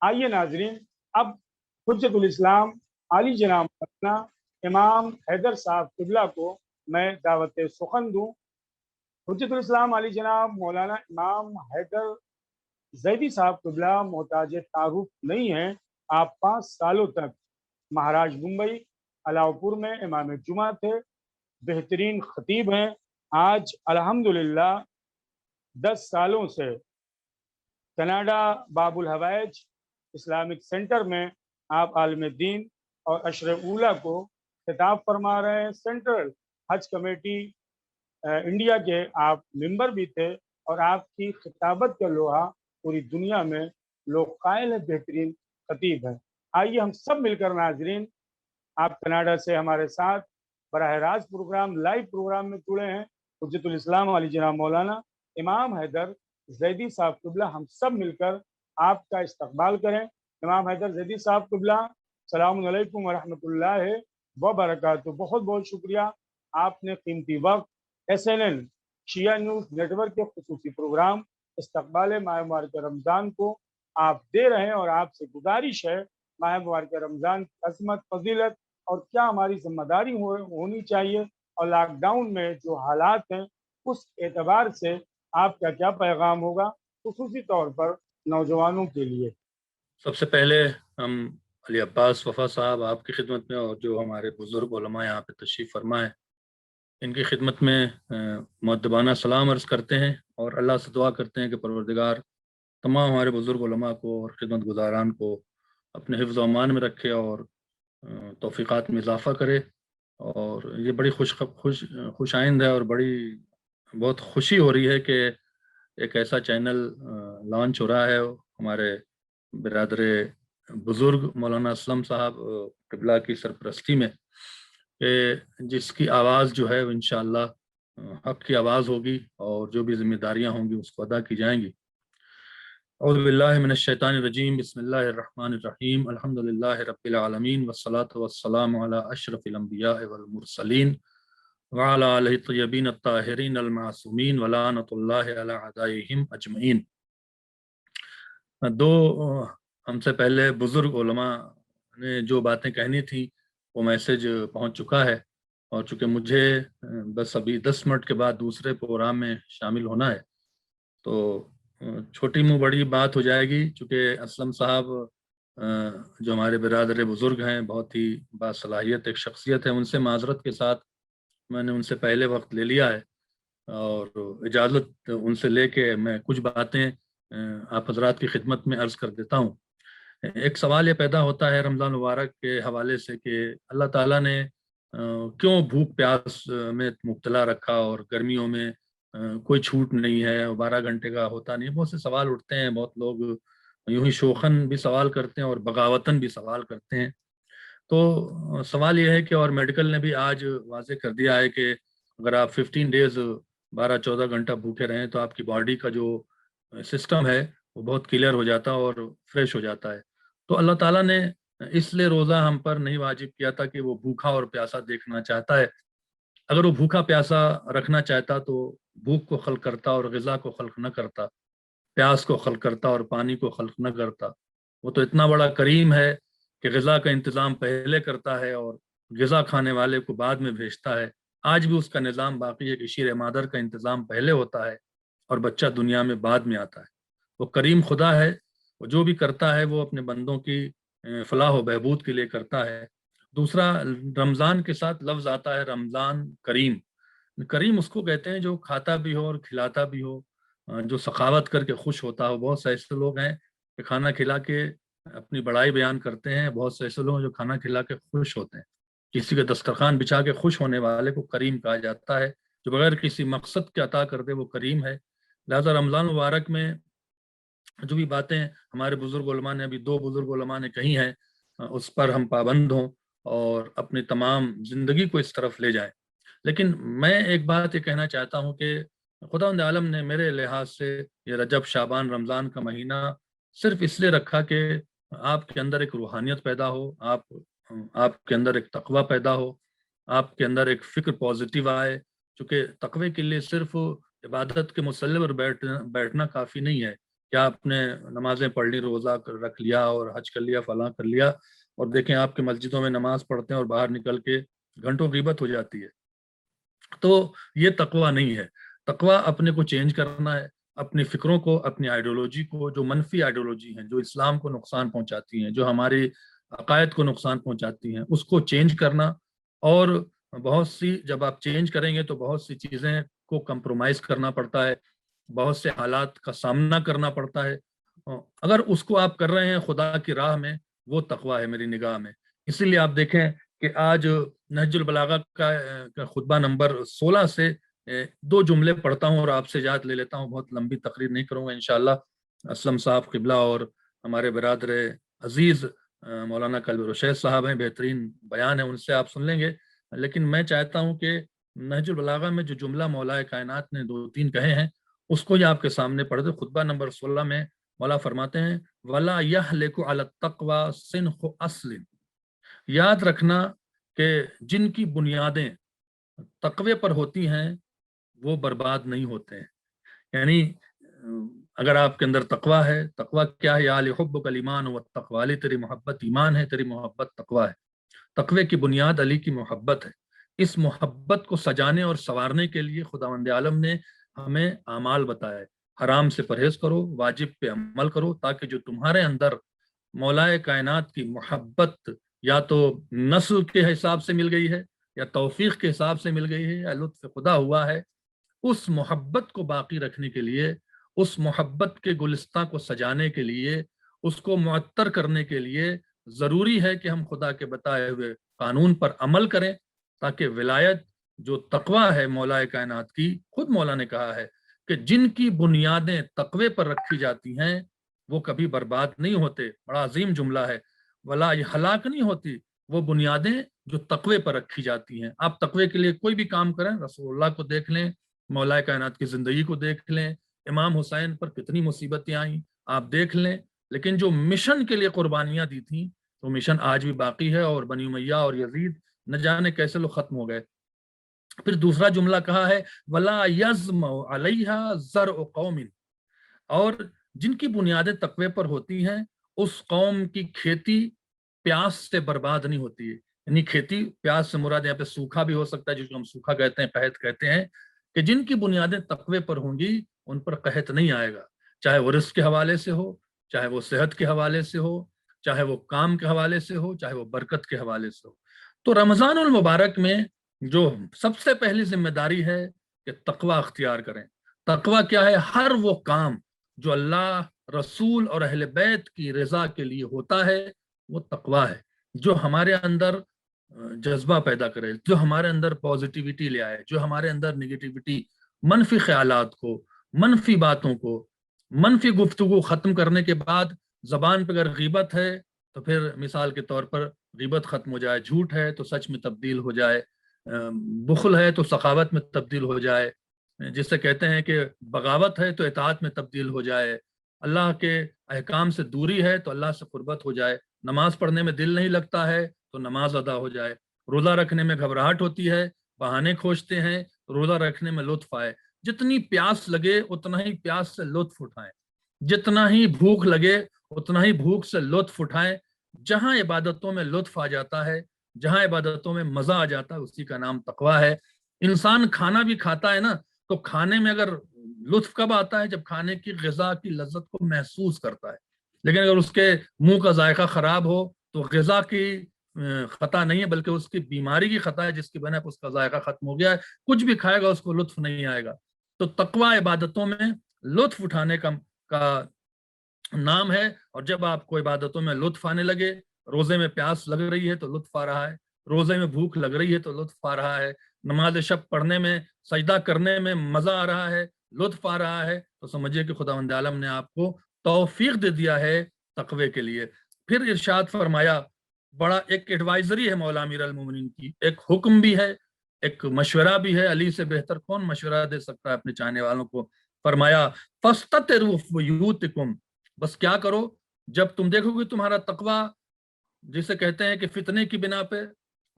آئیے ناظرین، اب حجت الاسلام علی جناب مولانا امام حیدر صاحب قبلہ کو میں دعوت سخن دوں۔ حجت الاسلام علی جناب مولانا امام حیدر زیدی صاحب قبلہ محتاج تعارف نہیں ہیں۔ آپ 5 سالوں تک مہاراج ممبئی علاؤ پور میں امام جمعہ تھے، بہترین خطیب ہیں۔ آج الحمدللہ 10 سالوں سے کینیڈا باب الحوائج اسلامک سینٹر میں آپ عالم دین اور اشر اولا کو خطاب فرما رہے ہیں۔ سینٹرل حج کمیٹی انڈیا کے آپ ممبر بھی تھے، اور آپ کی خطابت کا لوہا پوری دنیا میں لوگ قائل ہے بہترین خطیب ہے۔ آئیے ہم سب مل کر ناظرین، آپ کینیڈا سے ہمارے ساتھ براہ راست پروگرام لائیو پروگرام میں جڑے ہیں۔ حجت الاسلام علی جناب مولانا امام حیدر زیدی صاحب قبلہ ہم سب مل کر آپ کا استقبال کریں۔ امام حیدر زیدی صاحب قبلہ السلام علیکم ورحمۃ اللہ وبرکاتہ۔ بہت بہت شکریہ، آپ نے قیمتی وقت SNN شیعہ نیوز نیٹ ورک کے خصوصی پروگرام استقبال ماہ مبارک رمضان کو آپ دے رہے ہیں، اور آپ سے گزارش ہے ماہ مبارک رمضان کی عظمت، فضیلت اور کیا ہماری ذمہ داری ہونی چاہیے، اور لاک ڈاؤن میں جو حالات ہیں اس اعتبار سے آپ کا کیا پیغام ہوگا، خصوصی طور پر نوجوانوں کے لیے۔ سب سے پہلے ہم علی عباس وفا صاحب آپ کی خدمت میں، اور جو ہمارے بزرگ علماء یہاں پہ تشریف فرما ہے، ان کی خدمت میں مؤدبانہ سلام عرض کرتے ہیں، اور اللہ سے دعا کرتے ہیں کہ پروردگار تمام ہمارے بزرگ علماء کو اور خدمت گزاران کو اپنے حفظ و امان میں رکھے اور توفیقات میں اضافہ کرے۔ اور یہ بڑی خوش آئند ہے، اور بہت خوشی ہو رہی ہے کہ ایک ایسا چینل لانچ ہو رہا ہے ہمارے برادر بزرگ مولانا اسلم صاحب قبلہ کی سرپرستی میں، کہ جس کی آواز جو ہے وہ انشاءاللہ حق کی آواز ہوگی، اور جو بھی ذمہ داریاں ہوں گی اس کو ادا کی جائیں گی۔ اعوذ باللہ من الشیطان الرجیم، بسم اللہ الرحمن الرحیم، الحمدللہ رب العالمین، والصلاة والسلام علی اشرف الانبیاء والمرسلین وعلی آلہ الطیبین الطاہرین المعصومین ولعنۃ اللہ علی اعدائہم اجمعین۔ دو ہم سے پہلے بزرگ علماء نے جو باتیں کہنی تھیں وہ میسج پہنچ چکا ہے، اور چونکہ مجھے بس ابھی 10 منٹ کے بعد دوسرے پروگرام میں شامل ہونا ہے، تو چھوٹی منہ بڑی بات ہو جائے گی۔ چونکہ اسلم صاحب جو ہمارے برادر بزرگ ہیں، بہت ہی باصلاحیت ایک شخصیت ہے، ان سے معذرت کے ساتھ میں نے ان سے پہلے وقت لے لیا ہے، اور اجازت ان سے لے کے میں کچھ باتیں آپ حضرات کی خدمت میں عرض کر دیتا ہوں۔ ایک سوال یہ پیدا ہوتا ہے رمضان مبارک کے حوالے سے کہ اللہ تعالیٰ نے کیوں بھوک پیاس میں مبتلا رکھا، اور گرمیوں میں کوئی چھوٹ نہیں ہے، 12 گھنٹے کا ہوتا نہیں۔ بہت سے سوال اٹھتے ہیں، بہت لوگ یوں ہی شوخن بھی سوال کرتے ہیں اور بغاوتاً بھی سوال کرتے ہیں۔ تو سوال یہ ہے کہ، اور میڈیکل نے بھی آج واضح کر دیا ہے کہ اگر آپ 15 ڈیز 12-14 گھنٹہ بھوکے رہیں تو آپ کی باڈی کا جو سسٹم ہے وہ بہت کلیئر ہو جاتا ہے اور فریش ہو جاتا ہے۔ تو اللہ تعالیٰ نے اس لیے روزہ ہم پر نہیں واجب کیا تھا کہ وہ بھوکا اور پیاسا دیکھنا چاہتا ہے۔ اگر وہ بھوکا پیاسا رکھنا چاہتا تو بھوک کو خلق کرتا اور غذا کو خلق نہ کرتا، پیاس کو خلق کرتا اور پانی کو خلق نہ کرتا۔ وہ تو اتنا بڑا کریم ہے کہ غذا کا انتظام پہلے کرتا ہے اور غذا کھانے والے کو بعد میں بھیجتا ہے۔ آج بھی اس کا نظام باقی ہے کہ شیر مادر کا انتظام پہلے ہوتا ہے اور بچہ دنیا میں بعد میں آتا ہے۔ وہ کریم خدا ہے، وہ جو بھی کرتا ہے وہ اپنے بندوں کی فلاح و بہبود کے لیے کرتا ہے۔ دوسرا، رمضان کے ساتھ لفظ آتا ہے رمضان کریم۔ کریم اس کو کہتے ہیں جو کھاتا بھی ہو اور کھلاتا بھی ہو، جو سخاوت کر کے خوش ہوتا ہو۔ بہت سے ایسے لوگ ہیں کہ کھانا کھلا کے اپنی بڑائی بیان کرتے ہیں، بہت سے ایسے لوگ ہیں جو کھانا کھلا کے خوش ہوتے ہیں۔ کسی کے دسترخوان بچھا کے خوش ہونے والے کو کریم کہا جاتا ہے، جو بغیر کسی مقصد کے عطا کر دے وہ کریم ہے۔ لہذا رمضان مبارک میں جو بھی باتیں ہمارے بزرگ علماء نے، ابھی 2 بزرگ علماء نے کہی ہیں، اس پر ہم پابند ہوں اور اپنی تمام زندگی کو اس طرف لے جائیں۔ لیکن میں ایک بات یہ کہنا چاہتا ہوں کہ خداوند عالم نے میرے لحاظ سے یہ رجب شعبان رمضان کا مہینہ صرف اس لیے رکھا کہ آپ کے اندر ایک روحانیت پیدا ہو، آپ کے اندر ایک تقوی پیدا ہو، آپ کے اندر ایک فکر پازیٹیو آئے۔ چونکہ تقوی کے لیے صرف عبادت کے مصلی پر بیٹھنا کافی نہیں ہے، क्या आपने नमाजें पढ़ ली, रोज़ा रख लिया और हज कर लिया, फलां कर लिया, और देखें आपके मस्जिदों में नमाज पढ़ते हैं और बाहर निकल के घंटों ग़ीबत हो जाती है। तो ये तकवा नहीं है। तकवा अपने को चेंज करना है, अपनी फ़िक्रों को, अपनी आइडियोलॉजी को, जो मनफी आइडियोलॉजी हैं, जो इस्लाम को नुकसान पहुंचाती हैं, जो हमारे अकायद को नुकसान पहुंचाती हैं, उसको चेंज करना। और बहुत सी, जब आप चेंज करेंगे तो बहुत सी चीज़ें को कंप्रोमाइज़ करना पड़ता है, बहुत से हालात का सामना करना पड़ता है। अगर उसको आप कर रहे हैं खुदा की राह में, वो तकवा है मेरी निगाह में। इसीलिए आप देखें कि आज नहजुल बलागा का खुतबा नंबर 16 से 2 जुमले पढ़ता हूँ और आपसे इजाज़त ले लेता हूँ। बहुत लंबी तकरीर नहीं करूँगा इंशाअल्लाह। असलम साहब क़िबला और हमारे बरादर अजीज़ मौलाना कल्ब रशीद साहब हैं, बेहतरीन बयान है, उनसे आप सुन लेंगे। लेकिन मैं चाहता हूँ कि नहजुल बलागा में जो जुमला मौलाए कायनात ने 2-3 कहे हैं, उसको ही आपके सामने पढ़ दो। खुतबा नंबर 16 में मौला फरमाते हैं, वला यहलिकु अला तक़वा सिन्खु अस्लिन। याद रखना कि जिनकी बुनियादें तकवे पर होती हैं वो बर्बाद नहीं होते हैं। यानी अगर आपके अंदर तकवा है, तकवा क्या है, या हुब्बुकल ईमान व तक़वा, अली तेरी मोहब्बत ईमान है, तेरी मोहब्बत तकवा है। तकवे की बुनियाद अली की मोहब्बत है। इस मोहब्बत को सजाने और संवारने के लिए खुदावंद आलम ने हमें आमाल बताया है। हराम से परहेज करो, वाजिब पे अमल करो, ताकि जो तुम्हारे अंदर मौलाए कायनात की मोहब्बत या तो नस्ल के हिसाब से मिल गई है, या तौफीक के हिसाब से मिल गई है, या लुत्फ खुदा हुआ है, उस मोहब्बत को बाकी रखने के लिए, उस मोहब्बत के गुलिस्तां को सजाने के लिए, उसको मुअत्तर करने के लिए ज़रूरी है कि हम खुदा के बताए हुए कानून पर अमल करें, ताकि विलायत जो तकवा है मौलाए कायनात की, खुद मौला ने कहा है कि जिनकी बुनियादें तकवे पर रखी जाती हैं वो कभी बर्बाद नहीं होते। बड़ा अजीम जुमला है। वला ये हलाक नहीं होती वो बुनियादें जो तकवे पर रखी जाती हैं। आप तकवे के लिए कोई भी काम करें, रसूलुल्लाह को देख लें, मौलाए कायनात की जिंदगी को देख लें, इमाम हुसैन पर कितनी मुसीबतें आई आप देख लें, लेकिन जो मिशन के लिए कुर्बानियां दी थी वो मिशन आज भी बाकी है। और बनी उमैया और यजीद न जाने कैसे लोग खत्म हो गए। फिर दूसरा जुमला कहा है, वला यज़्म अलैहा ज़र्उ कौमिन, और जिनकी बुनियादें तकवे पर होती हैं उस कौम की खेती प्यास से बर्बाद नहीं होती है। यानी खेती, प्यास से मुराद यहाँ पे सूखा भी हो सकता है, जिसको हम सूखा कहते हैं, कहत कहते हैं, कि जिनकी बुनियादें तकवे पर होंगी उन पर कहत नहीं आएगा, चाहे वो रिस्क के हवाले से हो, चाहे वो सेहत के हवाले से हो, चाहे वो काम के हवाले से हो, चाहे वो बरकत के हवाले से हो। तो रमजानुल मुबारक में जो सबसे पहली जिम्मेदारी है कि तकवा अख्तियार करें। तकवा क्या है? हर वो काम जो अल्लाह, रसूल और अहले बैत की रजा के लिए होता है वो तकवा है। जो हमारे अंदर जज्बा पैदा करे, जो हमारे अंदर पॉजिटिविटी ले आए, जो हमारे अंदर निगेटिविटी, मनफी ख्यालात को, मनफी बातों को, मनफी गुफ्तगू खत्म करने के बाद, जबान पर अगर गीबत है तो फिर मिसाल के तौर पर गीबत खत्म हो जाए, झूठ है तो सच में तब्दील हो जाए, बुखल है तो सखावत में तब्दील हो जाए, जिससे कहते हैं कि बगावत है तो इताअत में तब्दील हो जाए, अल्लाह के अहकाम से दूरी है तो अल्लाह से कुर्बत हो जाए, नमाज पढ़ने में दिल नहीं लगता है तो नमाज अदा हो जाए, रोज़ा रखने में घबराहट होती है, बहाने खोजते हैं तो रोज़ा रखने में लुत्फ आए। जितनी प्यास लगे उतना ही प्यास से लुत्फ उठाएं, जितना ही भूख लगे उतना ही भूख से लुत्फ उठाएं। जहां इबादतों में लुत्फ आ जाता है, जहां इबादतों में मजा आ जाता है, उसी का नाम तकवा है। इंसान खाना भी खाता है ना, तो खाने में अगर लुत्फ कब आता है? जब खाने की ग़िज़ा की लज्जत को महसूस करता है। लेकिन अगर उसके मुंह का जायका खराब हो तो ग़िज़ा की खता नहीं है, बल्कि उसकी बीमारी की खता है, जिसकी वजह से उसका जायका खत्म हो गया है। कुछ भी खाएगा उसको लुत्फ नहीं आएगा। तो तकवा इबादतों में लुत्फ उठाने का नाम है। और जब आपको इबादतों में लुत्फ आने लगे, रोजे में प्यास लग रही है तो लुत्फ आ रहा है, रोजे में भूख लग रही है तो लुत्फ आ रहा है, नमाज शब पढ़ने में, सजदा करने में मजा आ रहा है, लुत्फ आ रहा है, तो समझिए कि खुदावंद आलम ने आपको तौफीक दे दिया है तकवे के लिए। फिर इरशाद फरमाया, बड़ा एक एडवाइजरी है मौला अमीर अल मोमिनीन की, एक हुक्म भी है, एक मशवरा भी है। अली से बेहतर कौन मशवरा दे सकता है अपने चाहने वालों को? फरमाया, फस्ततिरू बुयूतकुम, बस क्या करो, जब तुम देखोगे तुम्हारा तकवा, जिसे कहते हैं कि फितने की बिना पे,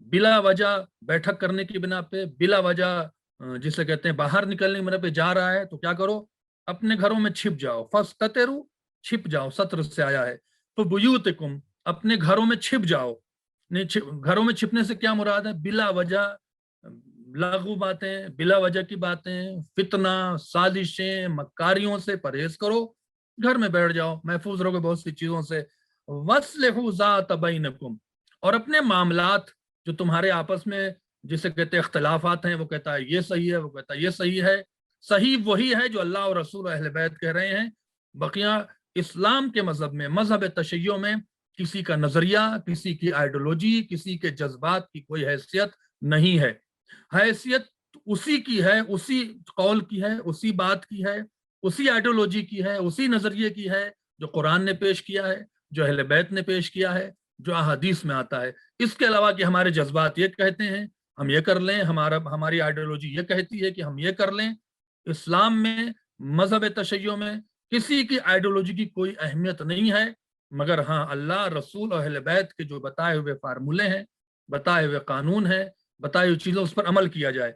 बिला वजह बैठक करने की बिना पे, बिला वजह जिसे कहते हैं बाहर निकलने की बिना पे जा रहा है, तो क्या करो? अपने घरों में छिप जाओ, फस्ततिरू छिप जाओ, सत्र से आया है। तो बुयूतिकुम अपने घरों में छिप जाओ। घरों में छिपने से क्या मुराद है? बिला वजह लागू बातें, बिला वजह की बातें, फितना, साजिशें, मक्कारियों से परहेज करो, घर में बैठ जाओ, महफूज रहोगे बहुत सी चीजों से। वस्लिहू ज़ात बैनकुम और अपने मामलात जो तुम्हारे आपस में जिसे कहते हैं इख्तलाफात हैं, वो कहता है ये सही है, वो कहता है ये सही है, सही वही है जो अल्लाह और रसूल और अहले बैत कह रहे हैं। बकिया इस्लाम के मजहब में, मजहब तशय्यो में किसी का नजरिया, किसी की आइडियोलॉजी, किसी के जज्बात की कोई हैसियत नहीं है। हैसियत उसी की है, उसी कौल की है, उसी बात की है, उसी आइडियोलॉजी की है, उसी नजरिए की है जो कुरान ने पेश किया है, जो अहले बैत ने पेश किया है, जो अहादीस में आता है। इसके अलावा कि हमारे जज्बात ये कहते हैं हम ये कर लें, हमारी आइडियोलॉजी ये कहती है कि हम ये कर लें। इस्लाम में, मजहब तशय्यो में किसी की आइडियोलॉजी की कोई अहमियत नहीं है, मगर हाँ अल्लाह, रसूल और अहले बैत के जो बताए हुए फार्मूले हैं, बताए हुए कानून हैं, बताई हुई चीजों उस पर अमल किया जाए।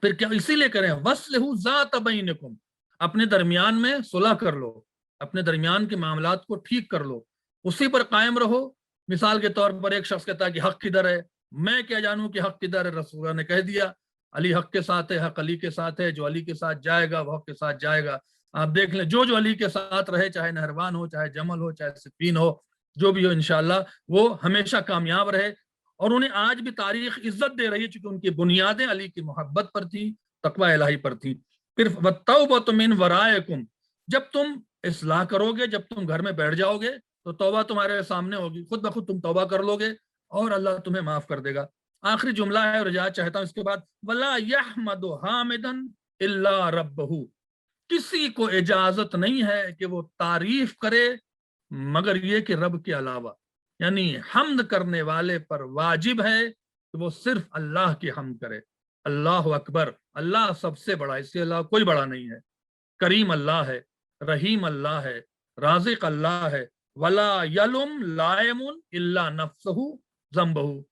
फिर क्या इसीलिए करें, वस्लिहू ज़ात बैनकुम अपने दरमियान में सुलह कर लो, अपने दरमियान के मामलात को ठीक कर लो, उसी पर कायम रहो। मिसाल के तौर पर एक शख्स कहता है कि हक किधर है, मैं क्या जानूं कि हक किधर है, रसूल ने कह दिया अली हक के साथ है, हक अली के साथ है, जो अली के साथ जाएगा वो हक के साथ जाएगा। आप देख लें, जो अली के साथ रहे, चाहे नहरवान हो, चाहे जमल हो, चाहे सिफीन हो, जो भी हो, इंशाअल्लाह वो हमेशा कामयाब रहे। और उन्हें आज भी तारीख इज्जत दे रही है, क्योंकि उनकी बुनियादें अली की मोहब्बत पर थी, तकवा इलाही पर थी। फिर वत्तौबतु मिन वराइकुम जब तुम इस्लाह करोगे, जब तुम घर में बैठ जाओगे तो तौबा तुम्हारे सामने होगी, खुद ब खुद तुम तौबा कर लोगे और अल्लाह तुम्हें माफ कर देगा। आखिरी जुमला है और इजाजत चाहता हूं इसके बाद, वला यहमदु हामिदन इल्ला रब्बहू किसी को इजाजत नहीं है कि वो तारीफ करे मगर ये कि रब के अलावा, यानी हम्द करने वाले पर वाजिब है कि वो सिर्फ अल्लाह की हम्द करे। अल्लाह अकबर, अल्लाह सबसे बड़ा, इसके अलावा कोई बड़ा नहीं है। करीम अल्लाह है, रहीम अल्लाह है, राजिक अल्लाह है। वला यलुम लायमुन इल्ला नफ्सहू ज़म्बहू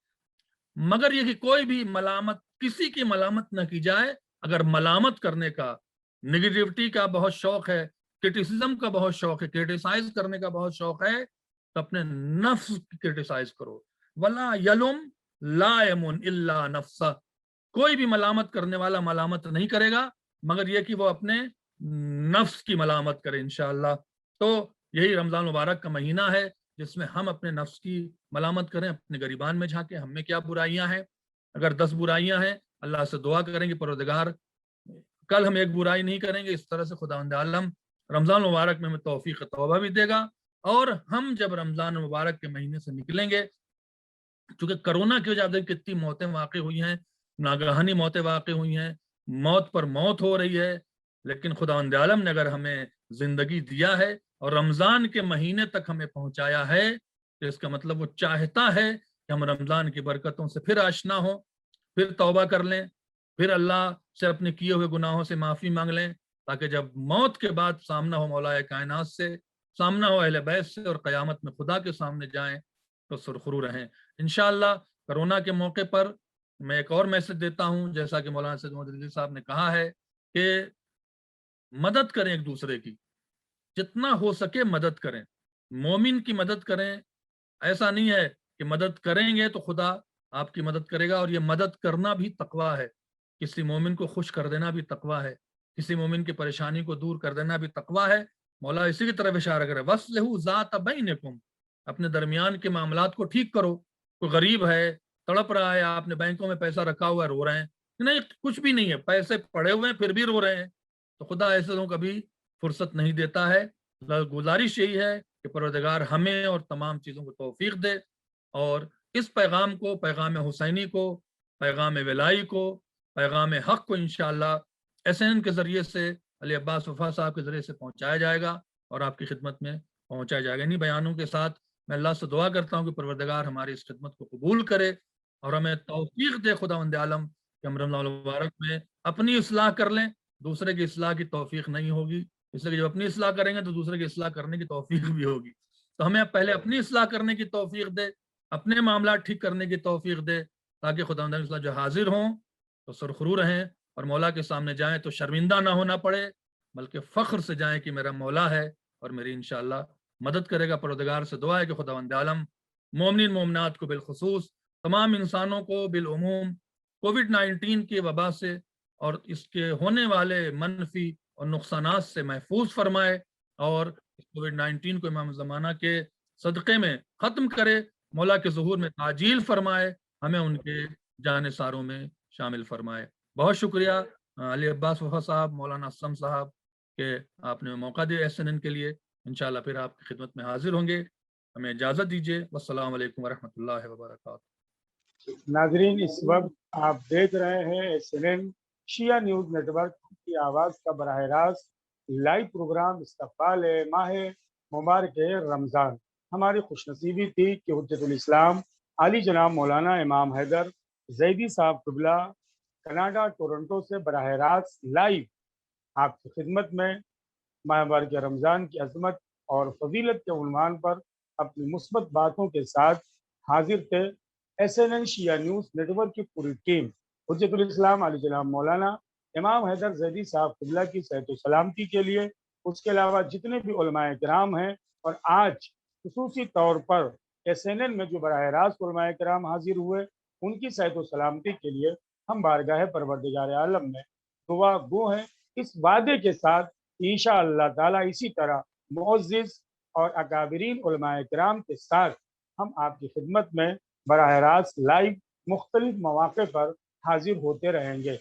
मगर ये कि कोई भी मलामत, किसी की मलामत न की जाए। अगर मलामत करने का, निगेटिविटी का बहुत शौक है, क्रिटिसिज्म का बहुत शौक है, क्रिटिसाइज करने का बहुत शौक है, तो अपने नफ्स की क्रिटिसाइज करो। वला यलुम लायमुन इल्ला नफ्सा कोई भी मलामत करने वाला मलामत नहीं करेगा मगर यह कि वो अपने नफ्स की मलामत करे इंशाअल्लाह। तो यही रमजान मुबारक का महीना है जिसमें हम अपने नफ्स की मलामत करें, अपने गरीबान में झांके, हम में क्या बुराइयां हैं। अगर 10 बुराइयां हैं, अल्लाह से दुआ करेंगे परवरदिगार कल हम एक बुराई नहीं करेंगे। इस तरह से खुदावंद आलम रमजान मुबारक में हमें तौफीक तौबा भी देगा। और हम जब रमजान मुबारक के महीने से निकलेंगे, क्योंकि कोरोना की वजह से कितनी मौतें वाक़ई हुई हैं, नागहानी मौतें वाक़ई हुई हैं, मौत पर मौत हो रही है, लेकिन खुदावंद आलम ने अगर हमें जिंदगी दिया है और रमजान के महीने तक हमें पहुंचाया है, तो इसका मतलब वो चाहता है कि हम रमजान की बरकतों से फिर आशना हो, फिर तौबा कर लें, फिर अल्लाह से अपने किए हुए गुनाहों से माफ़ी मांग लें, ताकि जब मौत के बाद सामना हो मौलाए कायनात से, सामना हो अहले बैत से और क़यामत में खुदा के सामने जाएं तो सुरखरू रहें इंशाअल्लाह। कोरोना के मौके पर मैं एक और मैसेज देता हूं, जैसा कि मौलाना सैयद मोहम्मद रज़ी साहब ने कहा है कि मदद करें एक दूसरे की, जितना हो सके मदद करें, मोमिन की मदद करें। ऐसा नहीं है कि मदद करेंगे तो खुदा आपकी मदद करेगा, और ये मदद करना भी तकवा है। किसी मोमिन को खुश कर देना भी तकवा है, किसी मोमिन की परेशानी को दूर कर देना भी तकवा है। मौला इसी की तरफ इशारा करे, वस्लिहू ज़ात बैनकुम अपने दरमियान के मामलात को ठीक करो। कोई गरीब है, तड़प रहा है, आपने बैंकों में पैसा रखा हुआ है, रो रहे हैं, नहीं कुछ भी नहीं है, पैसे पड़े हुए हैं फिर भी रो रहे हैं, तो खुदा ऐसे लोगों को कभी फुर्सत नहीं देता है। गुजारिश यही है कि परवरदिगार हमें और तमाम चीज़ों को तौफीक दे, और इस पैगाम को, पैगाम हुसैनी को, पैगाम विलाई को, पैगाम हक को इंशाअल्लाह SN के ज़रिए से, अली अब्बास वफ़ा साहब के ज़रिए से पहुँचाया जाएगा और आपकी खिदमत में पहुँचाया जाएगा। इन्हीं बयानों के साथ मैं अल्लाह से दुआ करता हूँ कि परवरदिगार हमारी इस खिदमत को कबूल करे और हमें तौफीक दे खुदावंद आलम कि हम रमज़ान मुबारक में अपनी इस्लाह कर लें। दूसरे की इस्लाह की तौफीक नहीं होगी, इसलिए जब अपनी इस्लाह करेंगे तो दूसरे की इस्लाह करने की तौफीक भी होगी। तो हमें पहले अपनी इस्लाह करने की तौफीक दे, अपने मामला ठीक करने की तौफीक दे, ताकि खुदावंद जो हाजिर हों तो सुरखरू रहें और मौला के सामने जाएं तो शर्मिंदा ना होना पड़े, بلکہ فخر سے جائیں کہ میرا مولا ہے اور میری انشاءاللہ مدد کرے گا۔ پروردگار سے دعا ہے کہ خداوند عالم مومنین مومنات کو بالخصوص تمام انسانوں کو بالعموم کووڈ-19 کی وبا سے اور اس کے ہونے والے منفی اور نقصانات سے محفوظ فرمائے، اور کووڈ-19 کو امام زمانہ کے صدقے میں ختم کرے، مولا کے ظہور میں تعجیل فرمائے، ہمیں ان کے جانثاروں میں شامل فرمائے۔ بہت شکریہ علی عباس وفا صاحب، مولانا اسلم صاحب کہ آپ نے موقع دیا SNN کے لیے۔ انشاءاللہ پھر آپ کی خدمت میں حاضر ہوں گے۔ ہمیں اجازت دیجیے۔ والسلام علیکم ورحمۃ اللہ وبرکاتہ۔ ناظرین، اس وقت آپ دیکھ رہے ہیں SNN شیعہ نیوز نیٹ ورک کی آواز کا براہ راست لائیو پروگرام استقبال ماہ مبارک رمضان۔ ہماری خوش نصیبی تھی کہ حجت الاسلام عالی جناب مولانا امام حیدر زیدی صاحب قبلہ کینیڈا ٹورنٹو سے براہ راست لائیو آپ کی خدمت میں ماہ مبارک رمضان کی عظمت اور فضیلت کے عنوان پر اپنی مثبت باتوں کے ساتھ حاضر تھے۔ SNN شیعہ نیوز نیٹ ورک کی پوری ٹیم حجت الاسلام علی جناب مولانا امام حیدر زیدی صاحب قبلہ کی صحت و سلامتی کے لیے، اس کے علاوہ جتنے بھی علماء کرام ہیں، اور آج خصوصی طور پر SNN میں جو براہ راست علماء کرام حاضر ہوئے، ان کی صحت و سلامتی کے لیے ہم بارگاہ پروردگار عالم میں دعا گو ہیں، اس وعدے کے ساتھ انشاءاللہ تعالی اسی طرح معزز اور اکابرین علماء کرام کے ساتھ ہم آپ کی خدمت میں براہ راست لائیو مختلف مواقع پر حاضر ہوتے رہیں گے۔